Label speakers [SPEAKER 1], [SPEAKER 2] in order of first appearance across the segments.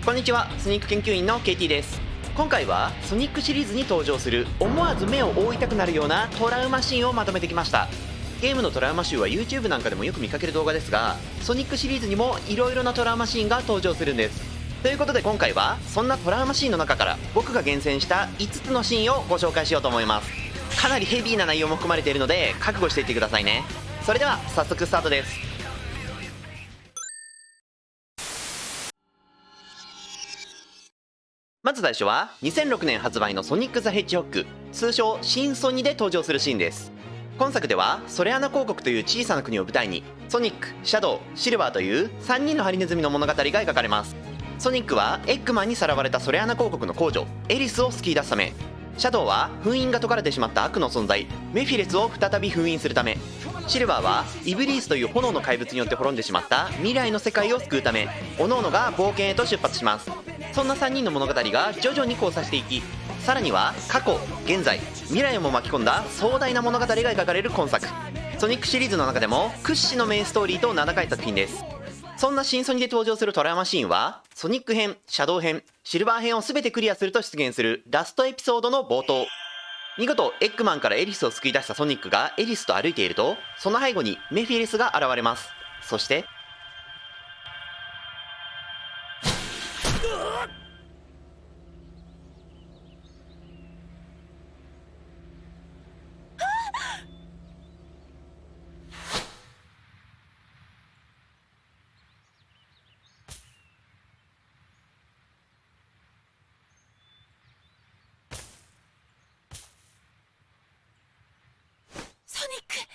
[SPEAKER 1] こんにちは、ソニック研究員の KT です。今回はソニックシリーズに登場する思わず目を覆いたくなるようなトラウマシーンをまとめてきました。ゲームのトラウマ集は YouTube なんかでもよく見かける動画ですが、ソニックシリーズにも色々なトラウマシーンが登場するんです。ということで今回はそんなトラウマシーンの中から僕が厳選した5つのシーンをご紹介しようと思います。かなりヘビーな内容も含まれているので覚悟していってくださいね。それでは早速スタートです。まず最初は2006年発売のソニック・ザ・ヘッジホッグ、通称新ソニで登場するシーンです。今作ではソレアナ公国という小さな国を舞台にソニック、シャドウ、シルバーという3人のハリネズミの物語が描かれます。ソニックはエッグマンにさらわれたソレアナ公国の公女エリスを救い出すため、シャドウは封印が解かれてしまった悪の存在メフィレスを再び封印するため、シルバーはイブリースという炎の怪物によって滅んでしまった未来の世界を救うため、各々が冒険へと出発します。そんな3人の物語が徐々に交差していき、さらには過去、現在、未来をも巻き込んだ壮大な物語が描かれる今作。ソニックシリーズの中でも屈指のメインストーリーと名高い作品です。そんな新ソニで登場するトラウマシーンはソニック編、シャドウ編、シルバー編を全てクリアすると出現するラストエピソードの冒頭。見事エッグマンからエリスを救い出したソニックがエリスと歩いていると、その背後にメフィレスが現れます。そして
[SPEAKER 2] ソニック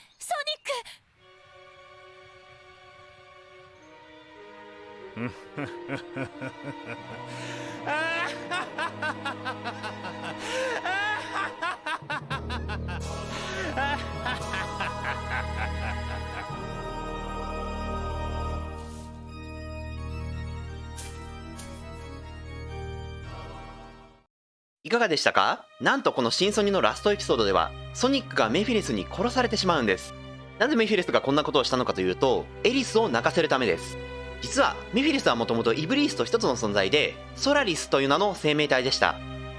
[SPEAKER 1] いかがでしたか？なんとこの新ソニのラストエピソードではソニックがメフィレスに殺されてしまうんです。なぜメフィレスがこんなことをしたのかというと、エリスを泣かせるためです。実はメフィレスはもともとイブリースと一つの存在で、ソラリスという名の生命体でした。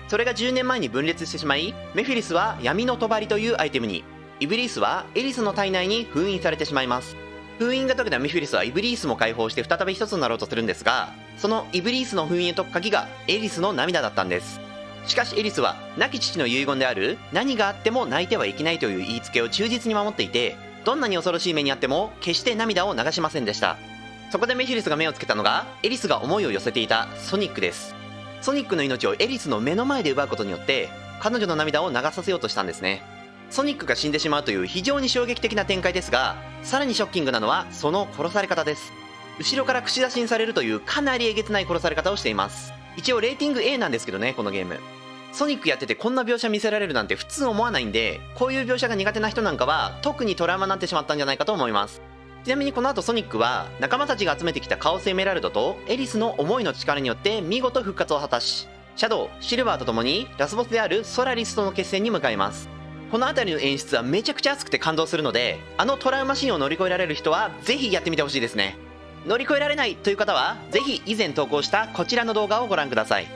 [SPEAKER 1] それが10年前に分裂してしまい、メフィレスは闇の帳というアイテムに、イブリースはエリスの体内に封印されてしまいます。封印が解けたメフィレスはイブリースも解放して再び一つになろうとするんですが、そのイブリースの封印を解く鍵がエリスの涙だったんです。しかしエリスは亡き父の遺言である何があっても泣いてはいけないという言いつけを忠実に守っていて、どんなに恐ろしい目にあっても決して涙を流しませんでした。そこでメフィレスが目をつけたのがエリスが思いを寄せていたソニックです。ソニックの命をエリスの目の前で奪うことによって彼女の涙を流させようとしたんですね。ソニックが死んでしまうという非常に衝撃的な展開ですが、さらにショッキングなのはその殺され方です。後ろから口出しにされるというかなりえげつない殺され方をしています。一応レーティング A なんですけどね、このゲーム。ソニックやっててこんな描写見せられるなんて普通思わないんで、こういう描写が苦手な人なんかは特にトラウマになってしまったんじゃないかと思います。ちなみにこの後ソニックは仲間たちが集めてきたカオスエメラルドとエリスの思いの力によって見事復活を果たし、シャドウ、シルバーと共にラスボスであるソラリスとの決戦に向かいます。この辺りの演出はめちゃくちゃ熱くて感動するので、あのトラウマシーンを乗り越えられる人はぜひやってみてほしいですね。乗り越えられないという方はぜひ以前投稿したこちらの動画をご覧ください。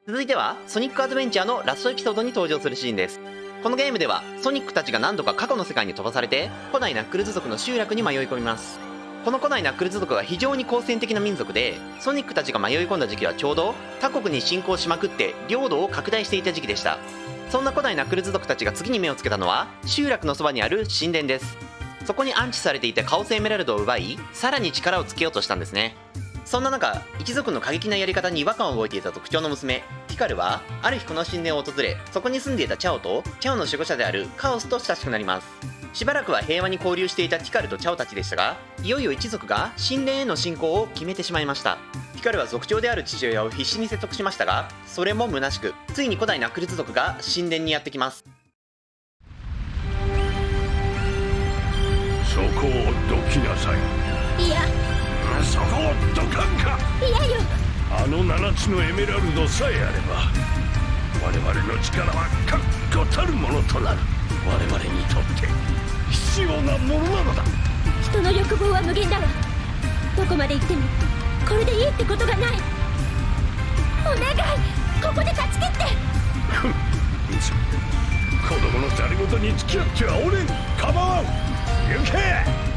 [SPEAKER 1] 続いてはソニックアドベンチャーのラストエピソードに登場するシーンです。このゲームではソニックたちが何度か過去の世界に飛ばされて古代ナックルズ族の集落に迷い込みます。この古代ナックルズ族は非常に好戦的な民族で、ソニックたちが迷い込んだ時期はちょうど他国に侵攻しまくって領土を拡大していた時期でした。そんな古代ナックルズ族たちが次に目をつけたのは集落のそばにある神殿です。そこに安置されていたカオスエメラルドを奪い、さらに力をつけようとしたんですね。そんな中、一族の過激なやり方に違和感を覚えていた族長の娘ティカルはある日この神殿を訪れ、そこに住んでいたチャオとチャオの守護者であるカオスと親しくなります。しばらくは平和に交流していたティカルとチャオたちでしたが、いよいよ一族が神殿への侵攻を決めてしまいました。ティカルは族長である父親を必死に説得しましたが、それも虚しく、ついに古代ナックルズ族が神殿にやってきます。
[SPEAKER 3] そこをどきなさい。
[SPEAKER 2] いや、
[SPEAKER 3] そこをどかんか。
[SPEAKER 2] いやよ。
[SPEAKER 3] あの7つのエメラルドさえあれば我々の力は確固たるものとなる。我々にとって必要なものなのだ。
[SPEAKER 2] 人の欲望は無限だわ。どこまで行ってもこれでいいってことがない。お願い、ここで勝ち切って。
[SPEAKER 3] ふん、子供のざり言に付き合ってはおれん。構わん、行け。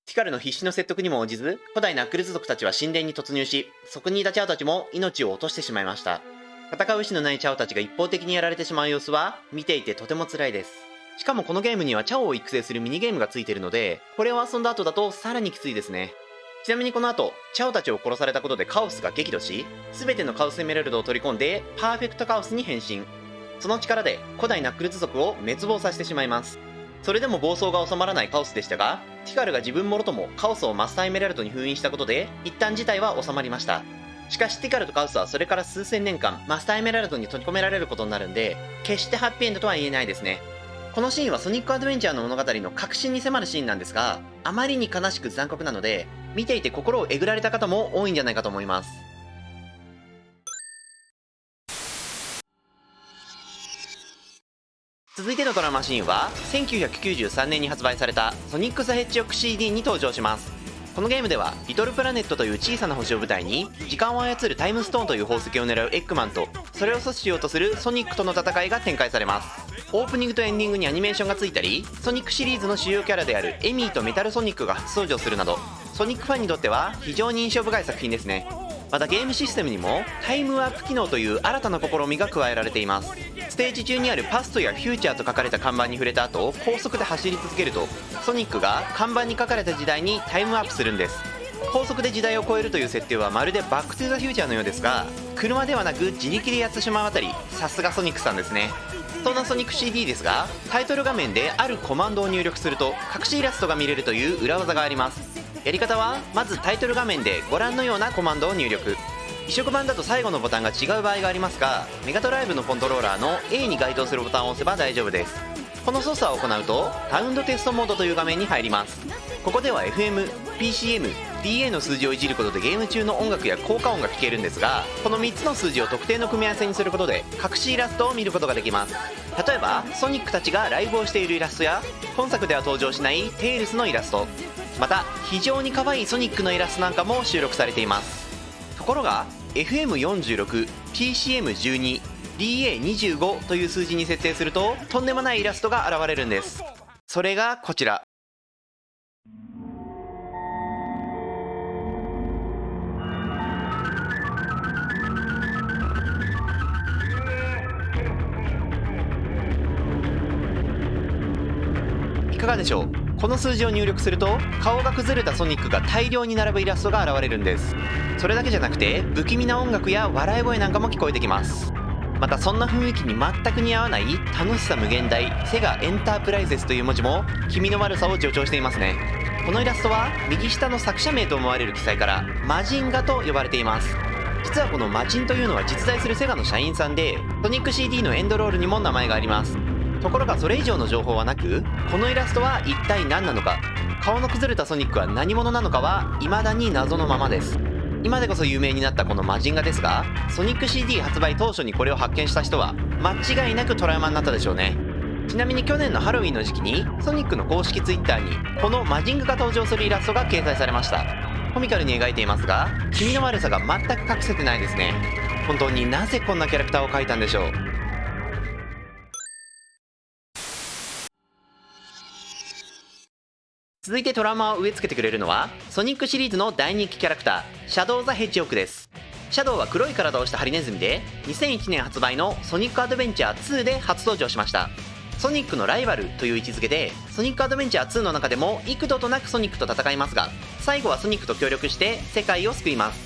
[SPEAKER 1] ティカルの必死の説得にも応じず、古代ナックルズ族たちは神殿に突入し、そこにいたチャオたちも命を落としてしまいました。戦う意志のないチャオたちが一方的にやられてしまう様子は見ていてとても辛いです。しかもこのゲームにはチャオを育成するミニゲームがついているので、これを遊んだ後だとさらにきついですね。ちなみにこの後、チャオたちを殺されたことでカオスが激怒し、全てのカオスエメラルドを取り込んでパーフェクトカオスに変身。その力で古代ナックルズ族を滅亡させてしまいます。それでも暴走が収まらないカオスでしたが、ティカルが自分もろともカオスをマスターエメラルドに封印したことで一旦事態は収まりました。しかしティカルとカオスはそれから数千年間マスターエメラルドに閉じ込められることになるんで、決してハッピーエンドとは言えないですね。このシーンはソニックアドベンチャーの物語の核心に迫るシーンなんですが、あまりに悲しく残酷なので、見ていて心をえぐられた方も多いんじゃないかと思います。続いてのドラマシーンは1993年に発売されたソニック・ザ・ヘッジホッグ CD に登場します。このゲームではリトルプラネットという小さな星を舞台に、時間を操るタイムストーンという宝石を狙うエッグマンと、それを阻止しようとするソニックとの戦いが展開されます。オープニングとエンディングにアニメーションがついたり、ソニックシリーズの主要キャラであるエミーとメタルソニックが初登場するなど、ソニックファンにとっては非常に印象深い作品ですね。またゲームシステムにもタイムワープ機能という新たな試みが加えられています。ステージ中にあるパストやフューチャーと書かれた看板に触れた後、高速で走り続けるとソニックが看板に書かれた時代にタイムワープするんです。高速で時代を超えるという設定はまるでバックトゥザフューチャーのようですが、車ではなく自力でやってしまうあたり、さすがソニックさんですね。そんなソニック CD ですが、タイトル画面であるコマンドを入力すると隠しイラストが見れるという裏技があります。やり方はまずタイトル画面でご覧のようなコマンドを入力。移植版だと最後のボタンが違う場合がありますが、メガドライブのコントローラーの A に該当するボタンを押せば大丈夫です。この操作を行うとサウンドテストモードという画面に入ります。ここでは FM、PCM、DA の数字をいじることでゲーム中の音楽や効果音が聴けるんですが、この3つの数字を特定の組み合わせにすることで隠しイラストを見ることができます。例えばソニックたちがライブをしているイラストや、本作では登場しないテイルスのイラスト、また非常に可愛いソニックのイラストなんかも収録されています。ところが FM46、PCM12、DA25 という数字に設定するととんでもないイラストが現れるんです。それがこちら。いかがでしょう。この数字を入力すると顔が崩れたソニックが大量に並ぶイラストが現れるんです。それだけじゃなくて不気味な音楽や笑い声なんかも聞こえてきます。またそんな雰囲気に全く似合わない楽しさ無限大セガエンタープライゼスという文字も気味の悪さを助長していますね。このイラストは右下の作者名と思われる記載からマジンガと呼ばれています。実はこのマジンというのは実在するセガの社員さんで、ソニック CD のエンドロールにも名前があります。ところがそれ以上の情報はなく、このイラストは一体何なのか、顔の崩れたソニックは何者なのかは未だに謎のままです。今でこそ有名になったこのマジンガですが、ソニック CD 発売当初にこれを発見した人は間違いなくトラウマになったでしょうね。ちなみに去年のハロウィンの時期にソニックの公式 Twitter にこのマジンガが登場するイラストが掲載されました。コミカルに描いていますが、気味の悪さが全く隠せてないですね。本当になぜこんなキャラクターを描いたんでしょう。続いてトラウマを植え付けてくれるのはソニックシリーズの大人気キャラクターシャドウ・ザ・ヘッジホッグです。シャドウは黒い体をしたハリネズミで、2001年発売のソニックアドベンチャー2で初登場しました。ソニックのライバルという位置づけで、ソニックアドベンチャー2の中でも幾度となくソニックと戦いますが、最後はソニックと協力して世界を救います。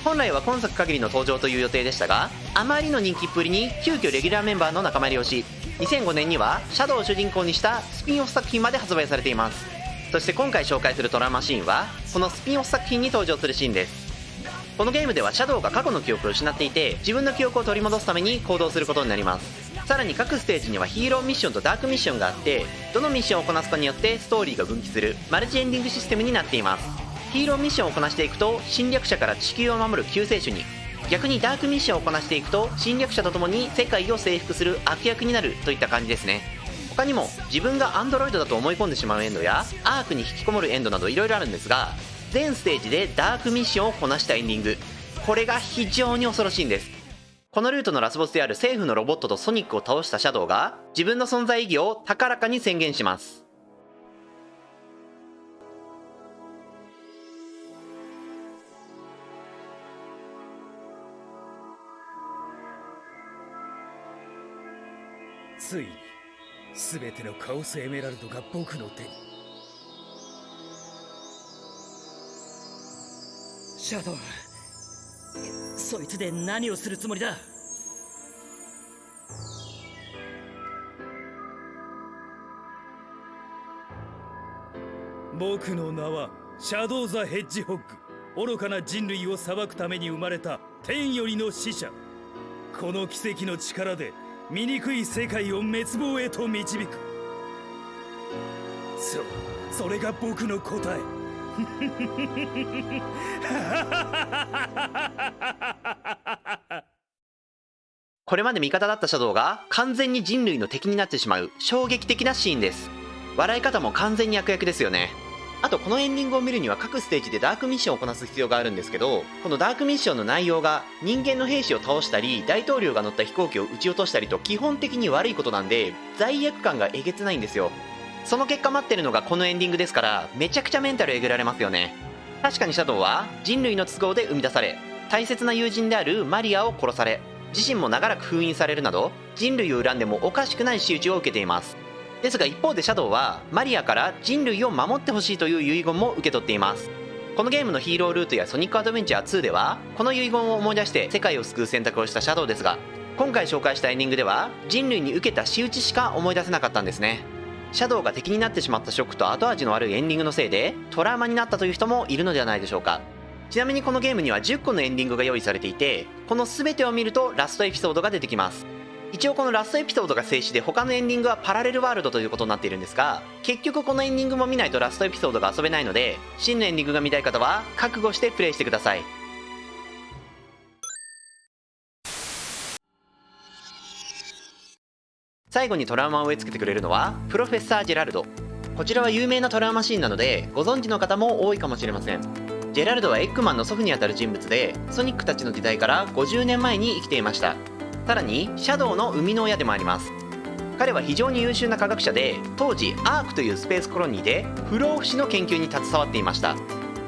[SPEAKER 1] 本来は今作限りの登場という予定でしたが、あまりの人気っぷりに急遽レギュラーメンバーの仲間入りをし、2005年にはシャドウを主人公にしたスピンオフ作品まで発売されています。そして今回紹介するトラウマシーンはこのスピンオフ作品に登場するシーンです。このゲームではシャドウが過去の記憶を失っていて、自分の記憶を取り戻すために行動することになります。さらに各ステージにはヒーローミッションとダークミッションがあって、どのミッションをこなすかによってストーリーが分岐するマルチエンディングシステムになっています。ヒーローミッションをこなしていくと侵略者から地球を守る救世主に、逆にダークミッションをこなしていくと侵略者と共に世界を征服する悪役になるといった感じですね。他にも自分がアンドロイドだと思い込んでしまうエンドやアークに引きこもるエンドなどいろいろあるんですが、全ステージでダークミッションをこなしたエンディング、これが非常に恐ろしいんです。このルートのラスボスである政府のロボットとソニックを倒したシャドウが自分の存在意義を高らかに宣言します。
[SPEAKER 4] ついに全てのカオスエメラルドが僕の手に。シャドウ、そいつで何をするつもりだ？僕の名はシャドウ・ザ・ヘッジホッグ。愚かな人類を裁くために生まれた天よりの使者。この奇跡の力で醜い世界を滅亡へと導く。それが僕の答え。
[SPEAKER 1] これまで味方だったシャドウが完全に人類の敵になってしまう衝撃的なシーンです。笑い方も完全に悪役ですよね。あとこのエンディングを見るには各ステージでダークミッションをこなす必要があるんですけど、このダークミッションの内容が人間の兵士を倒したり大統領が乗った飛行機を撃ち落としたりと基本的に悪いことなんで、罪悪感がえげつないんですよ。その結果待ってるのがこのエンディングですから、めちゃくちゃメンタルえぐられますよね。確かにシャドウは人類の都合で生み出され、大切な友人であるマリアを殺され、自身も長らく封印されるなど人類を恨んでもおかしくない仕打ちを受けています。ですが一方でシャドウはマリアから人類を守ってほしいという遺言も受け取っています。このゲームのヒーロールートやソニックアドベンチャー2ではこの遺言を思い出して世界を救う選択をしたシャドウですが、今回紹介したエンディングでは人類に受けた仕打ちしか思い出せなかったんですね。シャドウが敵になってしまったショックと後味の悪いエンディングのせいでトラウマになったという人もいるのではないでしょうか。ちなみにこのゲームには10個のエンディングが用意されていて、この全てを見るとラストエピソードが出てきます。一応このラストエピソードが静止で他のエンディングはパラレルワールドということになっているんですが、結局このエンディングも見ないとラストエピソードが遊べないので、真のエンディングが見たい方は覚悟してプレイしてください。最後にトラウマを植え付けてくれるのはプロフェッサー・ジェラルド。こちらは有名なトラウマシーンなのでご存知の方も多いかもしれません。ジェラルドはエッグマンの祖父にあたる人物で、ソニックたちの時代から50年前に生きていました。さらにシャドウの生みの親でもあります。彼は非常に優秀な科学者で、当時アークというスペースコロニーで不老不死の研究に携わっていました。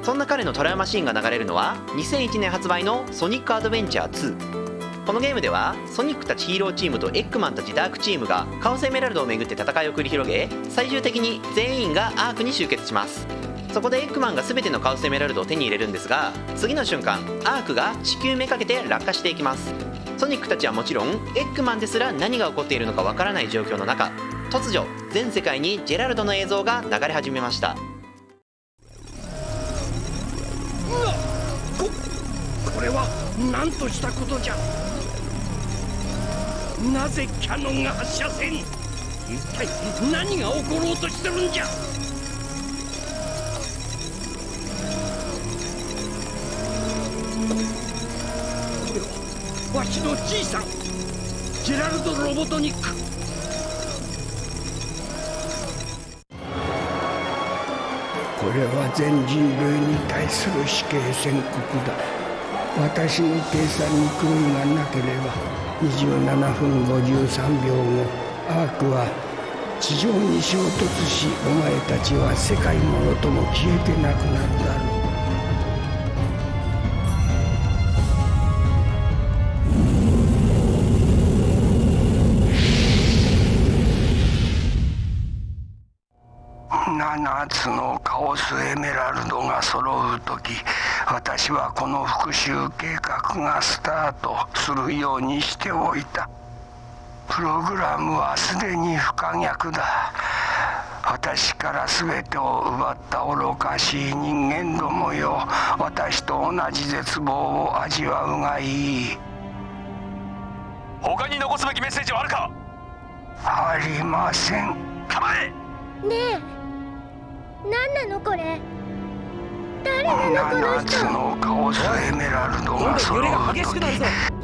[SPEAKER 1] そんな彼のトラウマシーンが流れるのは2001年発売のソニックアドベンチャー2。このゲームではソニックたちヒーローチームとエッグマンたちダークチームがカオスエメラルドをめぐって戦いを繰り広げ、最終的に全員がアークに集結します。そこでエッグマンが全てのカオスエメラルドを手に入れるんですが、次の瞬間アークが地球めかけて落下していきます。ソニックたちはもちろんエッグマンですら何が起こっているのかわからない状況の中、突如全世界にジェラルドの映像が流れ始めました。
[SPEAKER 3] これは何としたことじゃ。なぜキャノンが発射せん。一体何が起ころうとしてるんじゃ。これはわしのじいさんジェラルド・ロボトニック。
[SPEAKER 5] これは全人類に対する死刑宣告だ。私の計算に狂いがなければ27分53秒後、アークは地上に衝突し、お前たちは世界ものとも消えてなくなるだろう。7つのカオスエメラルドが揃うとき、私はこの復讐計画がスタートするようにしておいた。プログラムはすでに不可逆だ。私から全てを奪った愚かしい人間どもよ、私と同じ絶望を味わうがいい。
[SPEAKER 3] 他に残すべきメッセージはあるか？
[SPEAKER 5] ありません。
[SPEAKER 3] 構え。
[SPEAKER 2] ねえ、何なのこれ。誰なのこの
[SPEAKER 5] 7つ
[SPEAKER 2] 人。
[SPEAKER 5] のカオスエメラルドが揃う時、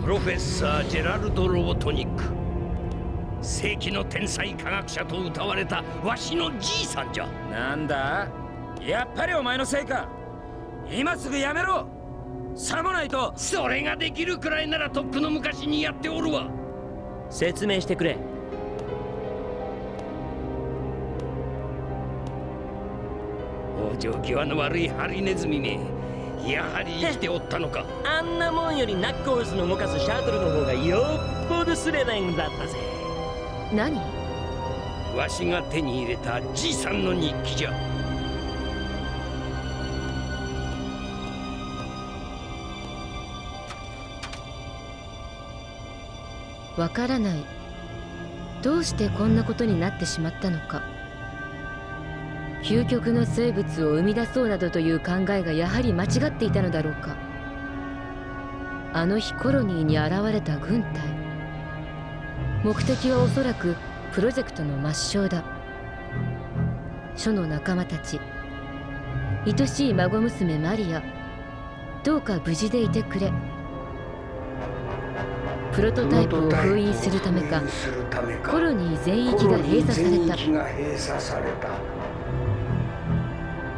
[SPEAKER 3] プロフェッサージェラルド・ロボトニック、世紀の天才科学者と謳われたわしのじいさんじゃ。
[SPEAKER 4] なんだ、やっぱりお前のせいか。今すぐやめろ。さもないと。
[SPEAKER 3] それができるくらいならとっくの昔にやっておるわ。
[SPEAKER 6] 説明してくれ。
[SPEAKER 3] 往生際の悪いハリネズミめ、やはり生きておったのか。
[SPEAKER 6] あんなもんよりナッコースの動かすシャトルの方がよっぽどスレナインだったぜ。
[SPEAKER 2] 何？
[SPEAKER 3] わしが手に入れたじいさんの日記じゃ。
[SPEAKER 2] わからない。どうしてこんなことになってしまったのか。究極の生物を生み出そうなどという考えがやはり間違っていたのだろうか。あの日コロニーに現れた軍隊、目的はおそらくプロジェクトの抹消だ。書の仲間たち、愛しい孫娘マリア、どうか無事でいてくれ。プロトタイプを封印するためか、コロニー全域が閉鎖された。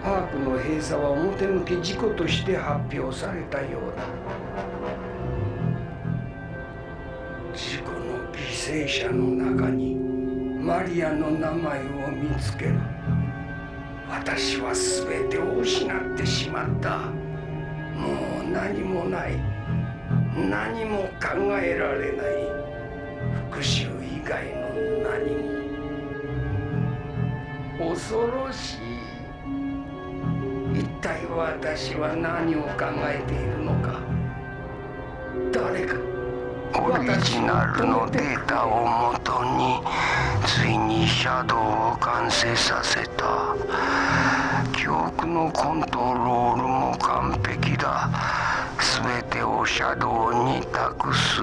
[SPEAKER 5] パークの閉鎖は表向き事故として発表されたようだ。事故の犠牲者の中にマリアの名前を見つける。私は全てを失ってしまった。もう何もない。何も考えられない。復讐以外の何も。恐ろしい。一体私は何を考えているのか。誰かオリジナルのデータをもとについにシャドウを完成させた。記憶のコントロールも完璧だ。全てをシャドウに託す。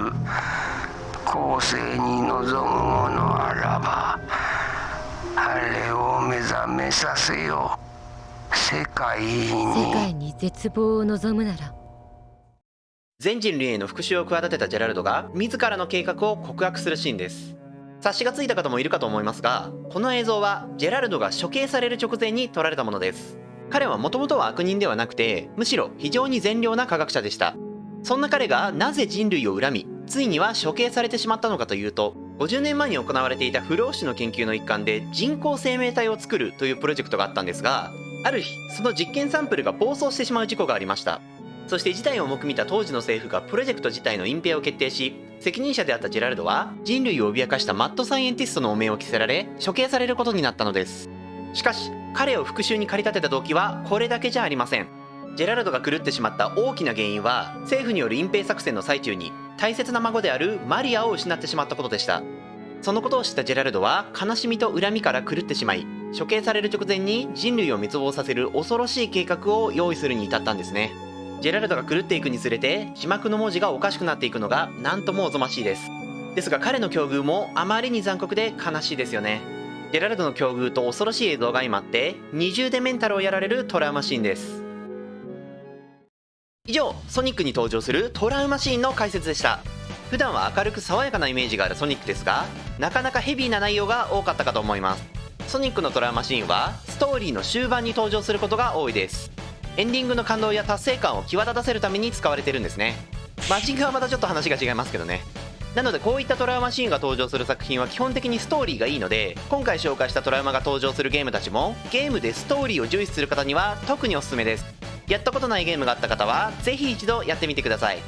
[SPEAKER 5] 後世に望むものあらばあれを目覚めさせよ。世界に
[SPEAKER 2] 絶望を望むなら。
[SPEAKER 1] 全人類への復讐を企てたジェラルドが自らの計画を告白するシーンです。察しがついた方もいるかと思いますが、この映像はジェラルドが処刑される直前に撮られたものです。彼はもともとは悪人ではなくて、むしろ非常に善良な科学者でした。そんな彼がなぜ人類を恨み、ついには処刑されてしまったのかというと、50年前に行われていた不老種の研究の一環で人工生命体を作るというプロジェクトがあったんですが、ある日その実験サンプルが暴走してしまう事故がありました。そして事態を重く見た当時の政府がプロジェクト自体の隠蔽を決定し、責任者であったジェラルドは人類を脅かしたマッドサイエンティストの汚名を着せられ処刑されることになったのです。しかし彼を復讐に駆り立てた動機はこれだけじゃありません。ジェラルドが狂ってしまった大きな原因は、政府による隠蔽作戦の最中に大切な孫であるマリアを失ってしまったことでした。そのことを知ったジェラルドは悲しみと恨みから狂ってしまい、処刑される直前に人類を滅亡させる恐ろしい計画を用意するに至ったんですね。ジェラルドが狂っていくにつれて字幕の文字がおかしくなっていくのが何ともおぞましいです。ですが彼の境遇もあまりに残酷で悲しいですよね。ジェラルドの境遇と恐ろしい映像が相まって二重でメンタルをやられるトラウマシーンです。以上、ソニックに登場するトラウマシーンの解説でした。普段は明るく爽やかなイメージがあるソニックですが、なかなかヘビーな内容が多かったかと思います。ソニックのトラウマシーンはストーリーの終盤に登場することが多いです。エンディングの感動や達成感を際立たせるために使われてるんですね。マジンガはまたちょっと話が違いますけどね。なのでこういったトラウマシーンが登場する作品は基本的にストーリーがいいので、今回紹介したトラウマが登場するゲームたちもゲームでストーリーを重視する方には特におすすめです。やったことないゲームがあった方はぜひ一度やってみてください。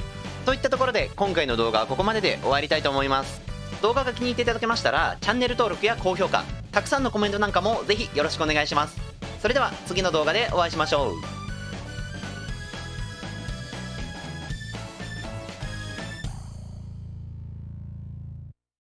[SPEAKER 1] といったところで今回の動画はここまでで終わりたいと思います。動画が気に入っていただけましたらチャンネル登録や高評価、たくさんのコメントなんかもぜひよろしくお願いします。それでは次の動画でお会いしましょう。